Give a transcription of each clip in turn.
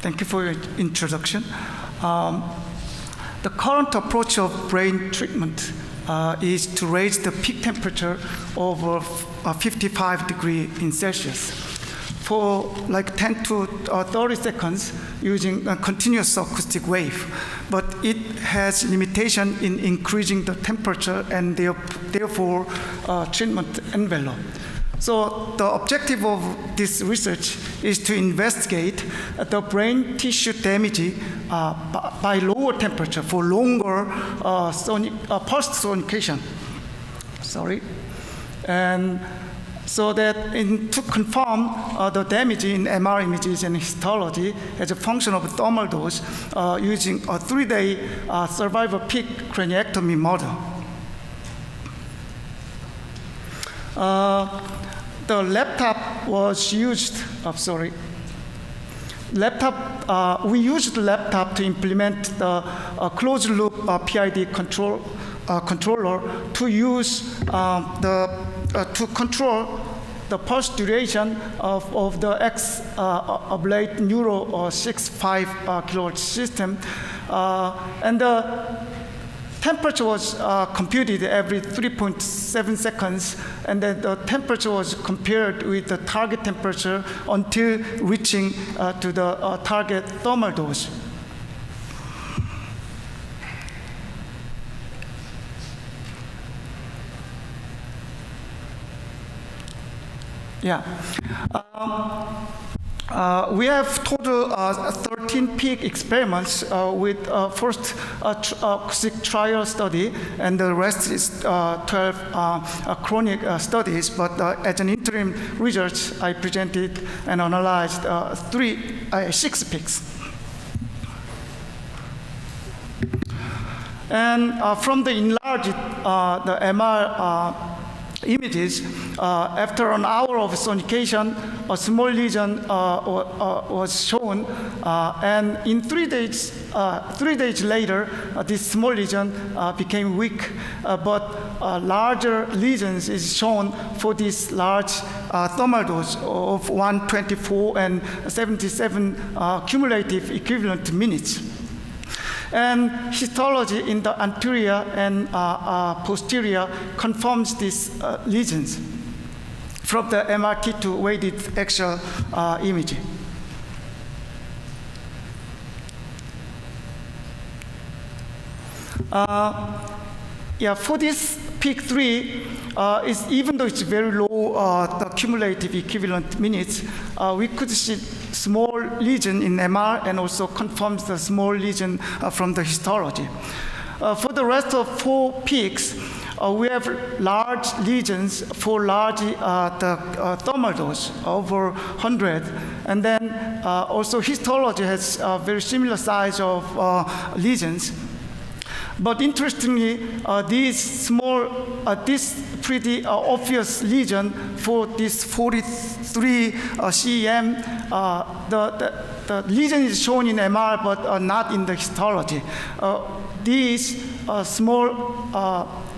Thank you for your introduction. The current approach of brain treatment is to raise the peak temperature over 55 degrees in Celsius for like 10 to 30 seconds using a continuous acoustic wave. But it has limitation in increasing the temperature and therefore treatment envelope. So the objective of this research is to investigate the brain tissue damage by lower temperature for longer pulse sonication. And so that to confirm the damage in MR images and histology as a function of thermal dose using a 3-day survival peak craniectomy model. The laptop was used, we used the laptop to implement the closed loop PID controller to use to control the pulse duration of the X-ablate Neuro 65 kHz system. And the temperature was computed every 3.7 seconds, and then the temperature was compared with the target temperature until reaching to the target thermal dose. Yeah. We have total 13 peak experiments with first acoustic trial study, and the rest is 12 chronic studies. But as an interim research, I presented and analyzed 6 peaks. And from the enlarged the MR images, after an hour of sonication, a small lesion was shown, and in 3 days later, this small lesion became weak, but larger lesions is shown for this large thermal dose of 124 and 77 cumulative equivalent minutes. And histology in the anterior and posterior confirms these lesions from the MRT2 weighted axial imaging. For this peak 3, even though it's very low, the cumulative equivalent minutes, we could see small lesion in MR and also confirms the small lesion from the histology. For the rest of 4 peaks, we have large lesions for large the thermal dose, over 100. And then also histology has a very similar size of lesions. But interestingly, this pretty obvious lesion for this 43 cm, the lesion is shown in MR, but not in the histology. These small,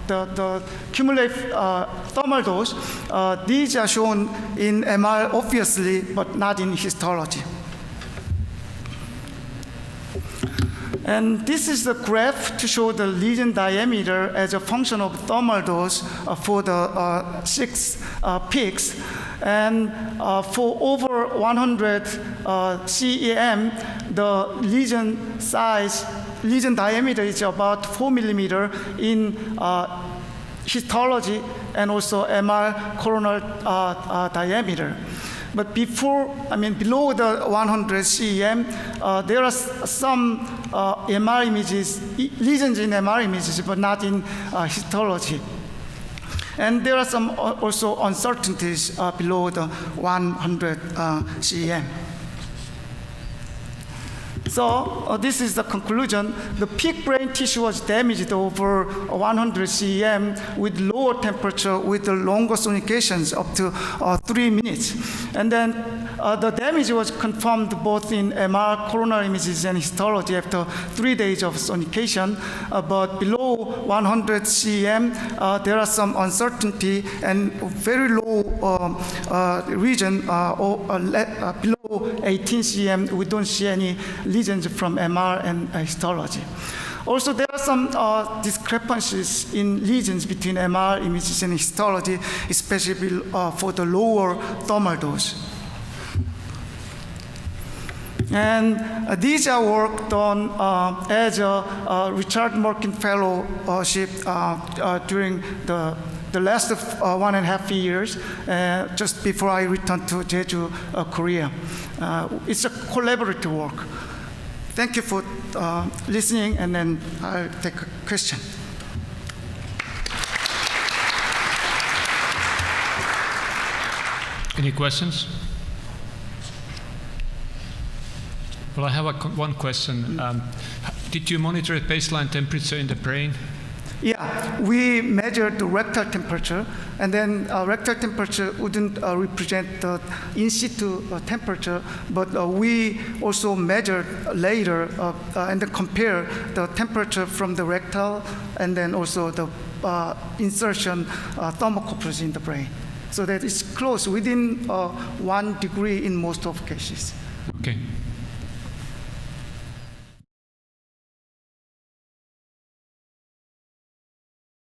the cumulative thermal dose, these are shown in MR obviously, but not in histology. And this is the graph to show the lesion diameter as a function of thermal dose for the 6 peaks. And for over 100 CEM, the lesion diameter is about 4 millimeter in histology and also MR coronal diameter. But below the 100 CEM, there are some MR images, lesions in MR images, but not in histology. And there are some also uncertainties below the 100 CEM. So this is the conclusion. The peak brain tissue was damaged over 100 CEM with lower temperature with the longer sonications up to 3 minutes. And then the damage was confirmed both in MR coronal images and histology after 3 days of sonication. But below 100 CEM, there are some uncertainty and very low region below below 18 cm, we don't see any lesions from MR and histology. Also, there are some discrepancies in lesions between MR images and histology, especially for the lower thermal dose. And these are work done as a Richard Merkin Fellowship during the last 1.5 years, just before I returned to Jeju, Korea. It's a collaborative work. Thank you for listening, and then I'll take a question. Any questions? Well, I have one question. Did you monitor baseline temperature in the brain? Yeah, we measured the rectal temperature, and then rectal temperature wouldn't represent the in situ temperature, but we also measured later and then compare the temperature from the rectal and then also the insertion thermocouples in the brain. So that it's close, within 1 degree in most of cases. Okay.